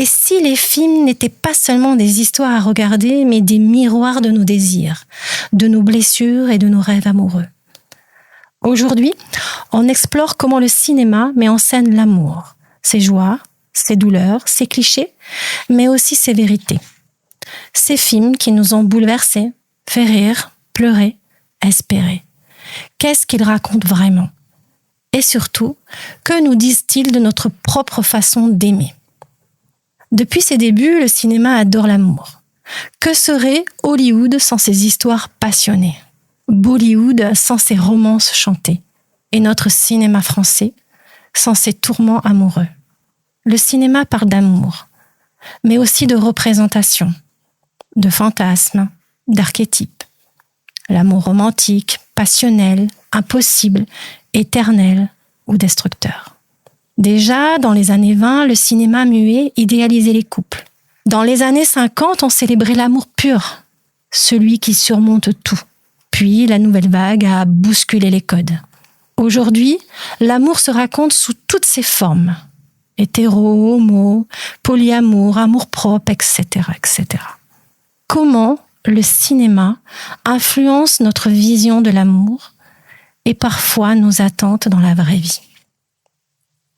Et si les films n'étaient pas seulement des histoires à regarder, mais des miroirs de nos désirs, de nos blessures et de nos rêves amoureux? Aujourd'hui, on explore comment le cinéma met en scène l'amour, ses joies, ses douleurs, ses clichés, mais aussi ses vérités. Ces films qui nous ont bouleversés, fait rire, pleurer, espérer. Qu'est-ce qu'ils racontent vraiment? Et surtout, que nous disent-ils de notre propre façon d'aimer? Depuis ses débuts, le cinéma adore l'amour. Que serait Hollywood sans ses histoires passionnées? Bollywood sans ses romances chantées? Et notre cinéma français sans ses tourments amoureux? Le cinéma parle d'amour, mais aussi de représentation, de fantasmes, d'archétypes. L'amour romantique, passionnel, impossible, éternel ou destructeur. Déjà, dans les années 20, le cinéma muet idéalisait les couples. Dans les années 50, on célébrait l'amour pur, celui qui surmonte tout. Puis, la nouvelle vague a bousculé les codes. Aujourd'hui, l'amour se raconte sous toutes ses formes. Hétéro, homo, polyamour, amour-propre, etc., etc. Comment le cinéma influence notre vision de l'amour et parfois nos attentes dans la vraie vie?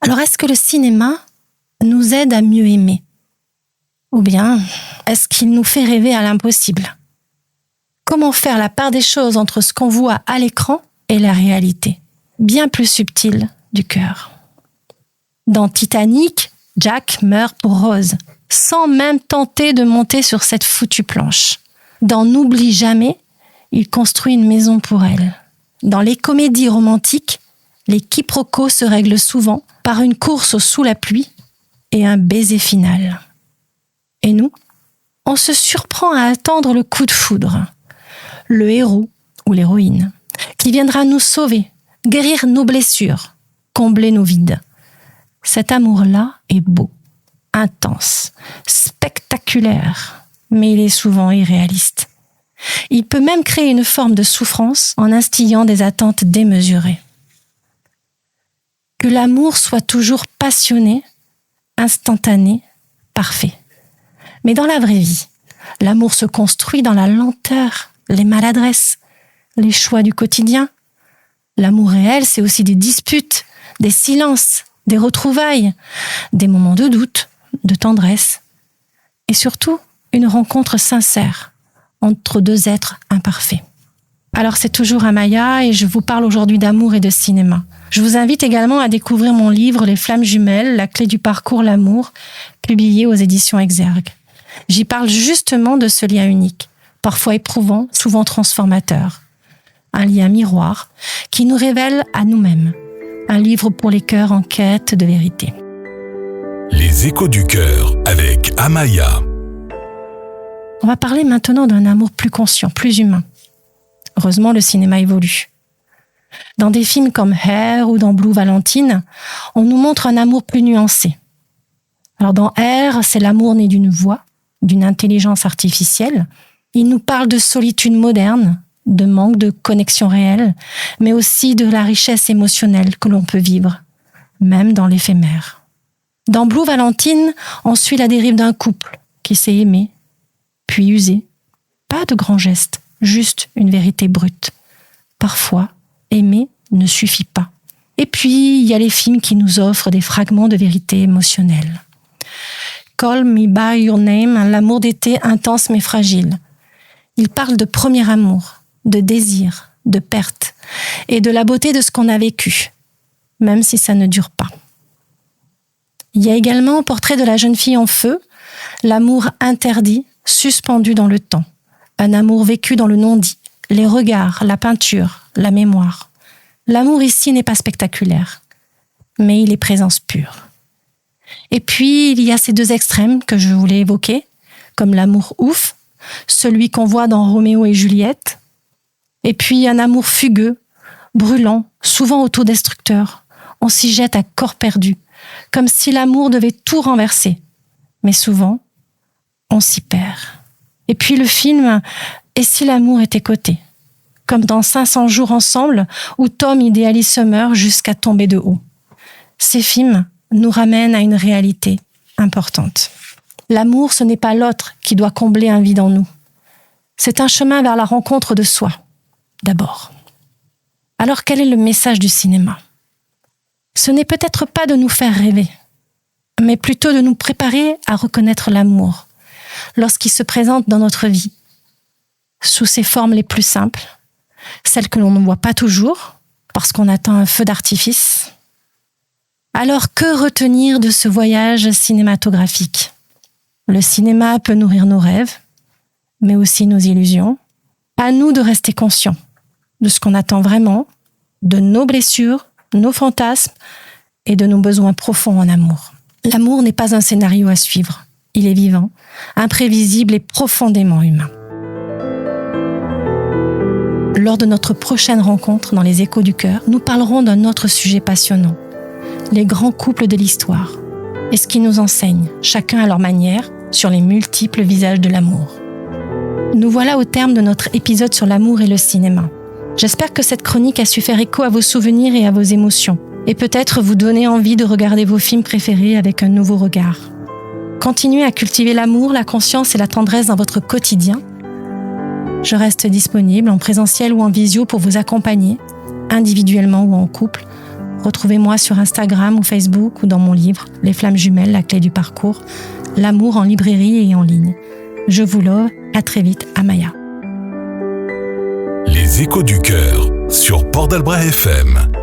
Alors, est-ce que le cinéma nous aide à mieux aimer? Ou bien, est-ce qu'il nous fait rêver à l'impossible? Comment faire la part des choses entre ce qu'on voit à l'écran et la réalité, bien plus subtile du cœur? Dans Titanic, Jack meurt pour Rose, sans même tenter de monter sur cette foutue planche. Dans N'oublie jamais, il construit une maison pour elle. Dans les comédies romantiques, les quiproquos se règlent souvent par une course sous la pluie et un baiser final. Et nous, on se surprend à attendre le coup de foudre, le héros ou l'héroïne, qui viendra nous sauver, guérir nos blessures, combler nos vides. Cet amour-là est beau, intense, spectaculaire, mais il est souvent irréaliste. Il peut même créer une forme de souffrance en instillant des attentes démesurées. Que l'amour soit toujours passionné, instantané, parfait. Mais dans la vraie vie, l'amour se construit dans la lenteur, les maladresses, les choix du quotidien. L'amour réel, c'est aussi des disputes, des silences, des retrouvailles, des moments de doute, de tendresse, et surtout une rencontre sincère entre deux êtres imparfaits. Alors c'est toujours Amaya et je vous parle aujourd'hui d'amour et de cinéma. Je vous invite également à découvrir mon livre Les Flammes Jumelles, la clé du parcours l'amour, publié aux éditions Exergue. J'y parle justement de ce lien unique, parfois éprouvant, souvent transformateur. Un lien miroir qui nous révèle à nous-mêmes. Un livre pour les cœurs en quête de vérité. Les échos du cœur avec Amaya. On va parler maintenant d'un amour plus conscient, plus humain. Heureusement, le cinéma évolue. Dans des films comme Hair ou dans Blue Valentine, on nous montre un amour plus nuancé. Alors dans Hair, c'est l'amour né d'une voix, d'une intelligence artificielle. Il nous parle de solitude moderne, de manque de connexion réelle, mais aussi de la richesse émotionnelle que l'on peut vivre, même dans l'éphémère. Dans Blue Valentine, on suit la dérive d'un couple qui s'est aimé, puis usé. Pas de grands gestes, juste une vérité brute. Parfois, aimer ne suffit pas. Et puis, il y a les films qui nous offrent des fragments de vérité émotionnelle. Call Me By Your Name, l'amour d'été intense mais fragile. Il parle de premier amour, de désir, de perte, et de la beauté de ce qu'on a vécu, même si ça ne dure pas. Il y a également Portrait de la jeune fille en feu, l'amour interdit, suspendu dans le temps. Un amour vécu dans le non-dit, les regards, la peinture, la mémoire. L'amour ici n'est pas spectaculaire, mais il est présence pure. Et puis, il y a ces deux extrêmes que je voulais évoquer, comme l'amour ouf, celui qu'on voit dans Roméo et Juliette, et puis un amour fugueux, brûlant, souvent autodestructeur. On s'y jette à corps perdu, comme si l'amour devait tout renverser. Mais souvent, on s'y perd. Et puis le film « Et si l'amour était coté ?» comme dans 500 jours ensemble, où Tom idéalise Summer jusqu'à tomber de haut. Ces films nous ramènent à une réalité importante. L'amour, ce n'est pas l'autre qui doit combler un vide en nous. C'est un chemin vers la rencontre de soi, d'abord. Alors quel est le message du cinéma ? Ce n'est peut-être pas de nous faire rêver, mais plutôt de nous préparer à reconnaître l'amour lorsqu'il se présente dans notre vie, sous ses formes les plus simples, celles que l'on ne voit pas toujours, parce qu'on attend un feu d'artifice. Alors que retenir de ce voyage cinématographique ? Le cinéma peut nourrir nos rêves, mais aussi nos illusions. À nous de rester conscients de ce qu'on attend vraiment, de nos blessures, nos fantasmes et de nos besoins profonds en amour. L'amour n'est pas un scénario à suivre. Il est vivant, imprévisible et profondément humain. Lors de notre prochaine rencontre dans les Échos du cœur, nous parlerons d'un autre sujet passionnant, les grands couples de l'histoire, et ce qu'ils nous enseignent, chacun à leur manière, sur les multiples visages de l'amour. Nous voilà au terme de notre épisode sur l'amour et le cinéma. J'espère que cette chronique a su faire écho à vos souvenirs et à vos émotions, et peut-être vous donner envie de regarder vos films préférés avec un nouveau regard. Continuez à cultiver l'amour, la conscience et la tendresse dans votre quotidien. Je reste disponible en présentiel ou en visio pour vous accompagner, individuellement ou en couple. Retrouvez-moi sur Instagram ou Facebook ou dans mon livre « Les flammes jumelles, la clé du parcours », l'amour en librairie et en ligne. Je vous love, à très vite, Amaya. Les Échos du cœur sur Port d'Albret FM.